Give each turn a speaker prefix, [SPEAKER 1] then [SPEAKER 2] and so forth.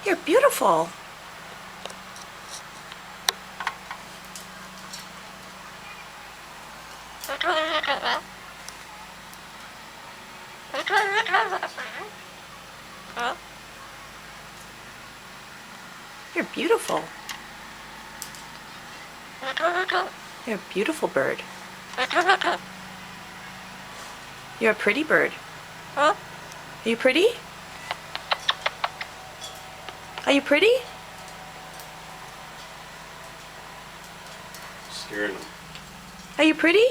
[SPEAKER 1] You're beautiful. You're beautiful. You're a beautiful bird. You're a pretty bird. Are you pretty? Are you pretty?
[SPEAKER 2] Scaring them.
[SPEAKER 1] Are you pretty?